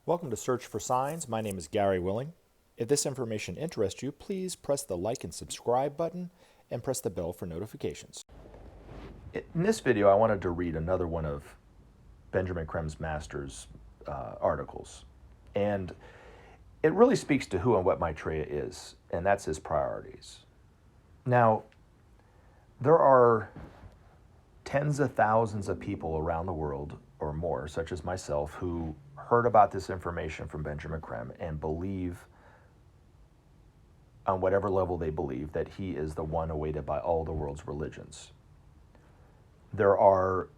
Welcome to Search for Signs. My name is Gary Willing. If this information interests you, please press the like and subscribe button and press the bell for notifications. In this video, I wanted to read another one of Benjamin Creme's master's articles. And it really speaks to who and what Maitreya is, and that's his priorities. Now, there are tens of thousands of people around the world or more, such as myself, who heard about this information from Benjamin Creme and believe, on whatever level they believe, that he is the one awaited by all the world's religions. There are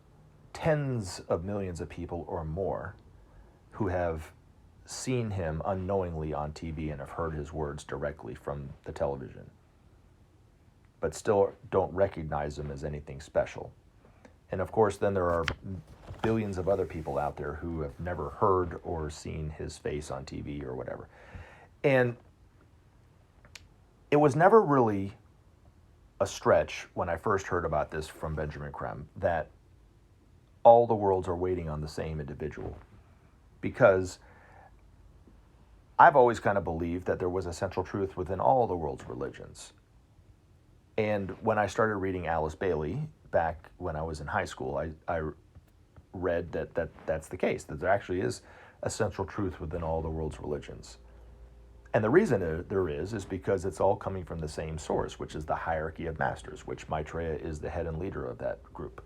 tens of millions of people or more who have seen him unknowingly on TV and have heard his words directly from the television, but still don't recognize him as anything special. And of course, then there are billions of other people out there who have never heard or seen his face on TV or whatever. And it was never really a stretch when I first heard about this from Benjamin Creme that all the worlds are waiting on the same individual, because I've always kind of believed that there was a central truth within all the world's religions. And when I started reading Alice Bailey back when I was in high school, I read that's the case, that there actually is a central truth within all the world's religions. And the reason there is because it's all coming from the same source, which is the hierarchy of masters, which Maitreya is the head and leader of that group.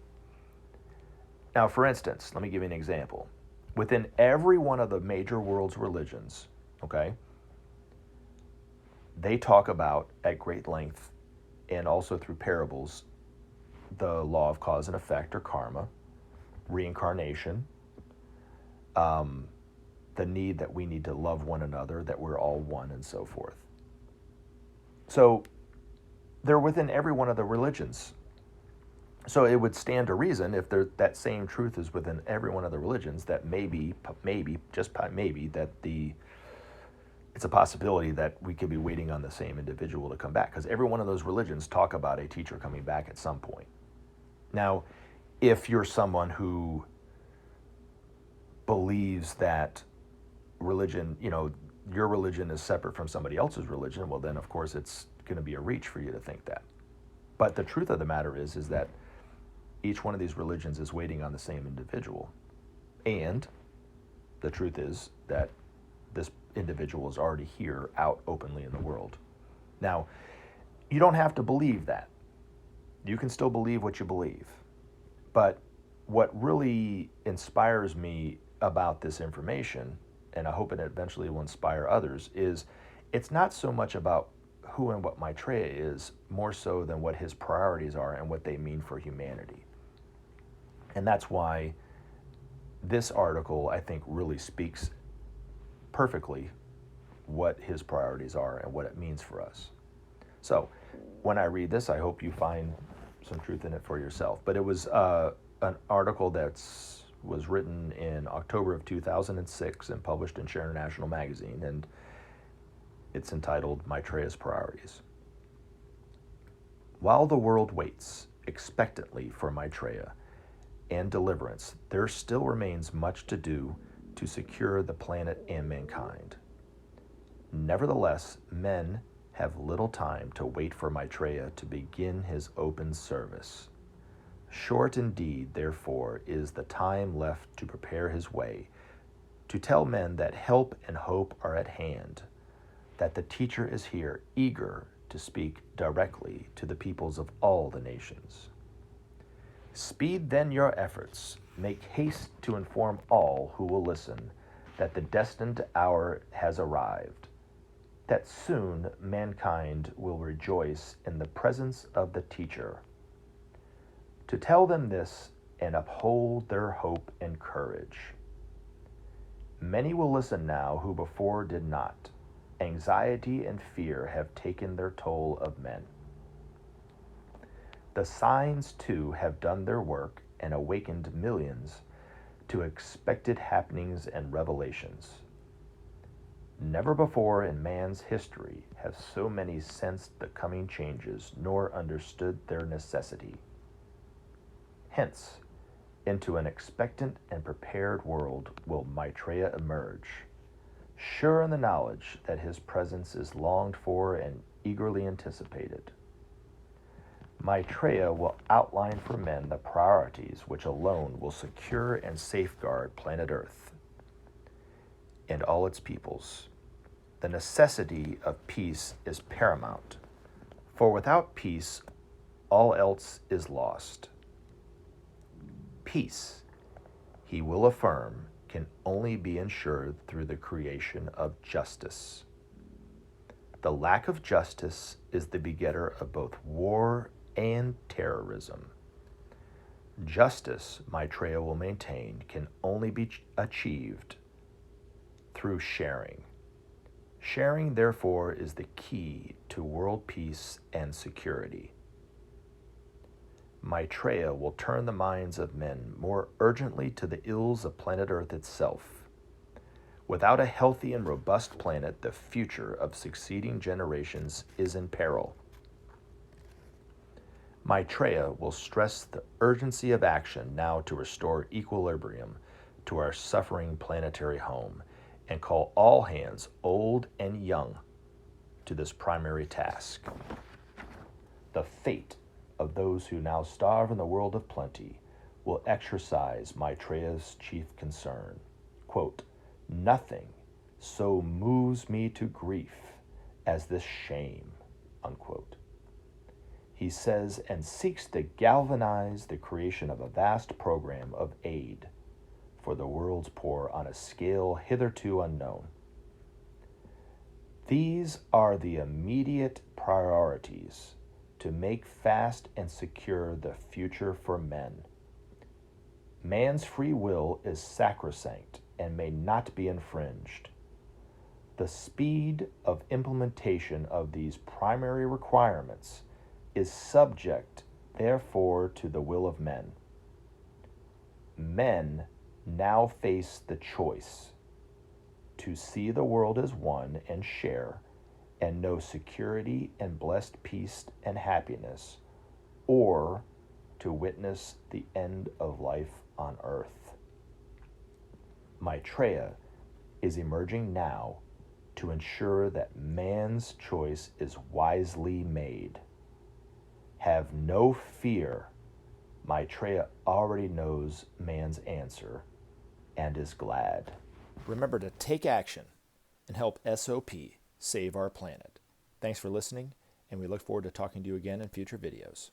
Now, for instance, let me give you an example. Within every one of the major world's religions, okay, they talk about at great length and also through parables the law of cause and effect, or karma, reincarnation, the need that we need to love one another, that we're all one, and so forth. So they're within every one of the religions. So it would stand to reason, if that same truth is within every one of the religions, that maybe, that it's a possibility that we could be waiting on the same individual to come back, because every one of those religions talk about a teacher coming back at some point. Now, if you're someone who believes that religion, your religion is separate from somebody else's religion, well, then of course it's going to be a reach for you to think that. But the truth of the matter is that each one of these religions is waiting on the same individual. And the truth is that this individual is already here, out openly in the world. Now, you don't have to believe that. You can still believe what you believe. But what really inspires me about this information, and I hope it eventually will inspire others, is it's not so much about who and what Maitreya is, more so than what his priorities are and what they mean for humanity. And that's why this article, I think, really speaks perfectly what his priorities are and what it means for us. So when I read this, I hope you find some truth in it for yourself. But it was an article that was written in October of 2006 and published in Share International magazine, and it's entitled Maitreya's Priorities. While the world waits expectantly for Maitreya and deliverance, there still remains much to do to secure the planet and mankind. Nevertheless, men have little time to wait for Maitreya to begin his open service. Short indeed, therefore, is the time left to prepare his way, to tell men that help and hope are at hand, that the teacher is here, eager to speak directly to the peoples of all the nations. Speed then your efforts, make haste to inform all who will listen that the destined hour has arrived, that soon mankind will rejoice in the presence of the teacher. To tell them this and uphold their hope and courage. Many will listen now who before did not. Anxiety and fear have taken their toll of men. The signs, too, have done their work and awakened millions to expected happenings and revelations. Never before in man's history have so many sensed the coming changes nor understood their necessity. Hence, into an expectant and prepared world will Maitreya emerge, sure in the knowledge that his presence is longed for and eagerly anticipated. Maitreya will outline for men the priorities which alone will secure and safeguard planet Earth and all its peoples. The necessity of peace is paramount, for without peace, all else is lost. Peace, he will affirm, can only be ensured through the creation of justice. The lack of justice is the begetter of both war and terrorism. Justice, Maitreya will maintain, can only be achieved through sharing. Sharing, therefore, is the key to world peace and security. Maitreya will turn the minds of men more urgently to the ills of planet Earth itself. Without a healthy and robust planet, the future of succeeding generations is in peril. Maitreya will stress the urgency of action now to restore equilibrium to our suffering planetary home and call all hands, old and young, to this primary task. The fate of those who now starve in the world of plenty will exercise Maitreya's chief concern. Quote, "Nothing so moves me to grief as this shame," unquote. He says, and seeks to galvanize the creation of a vast program of aid for the world's poor on a scale hitherto unknown. These are the immediate priorities to make fast and secure the future for men. Man's free will is sacrosanct and may not be infringed. The speed of implementation of these primary requirements is subject, therefore, to the will of men. Men now face the choice to see the world as one and share and know security and blessed peace and happiness, or to witness the end of life on earth. Maitreya is emerging now to ensure that man's choice is wisely made. Have no fear. Maitreya already knows man's answer and is glad. Remember to take action and help SOP save our planet. Thanks for listening, and we look forward to talking to you again in future videos.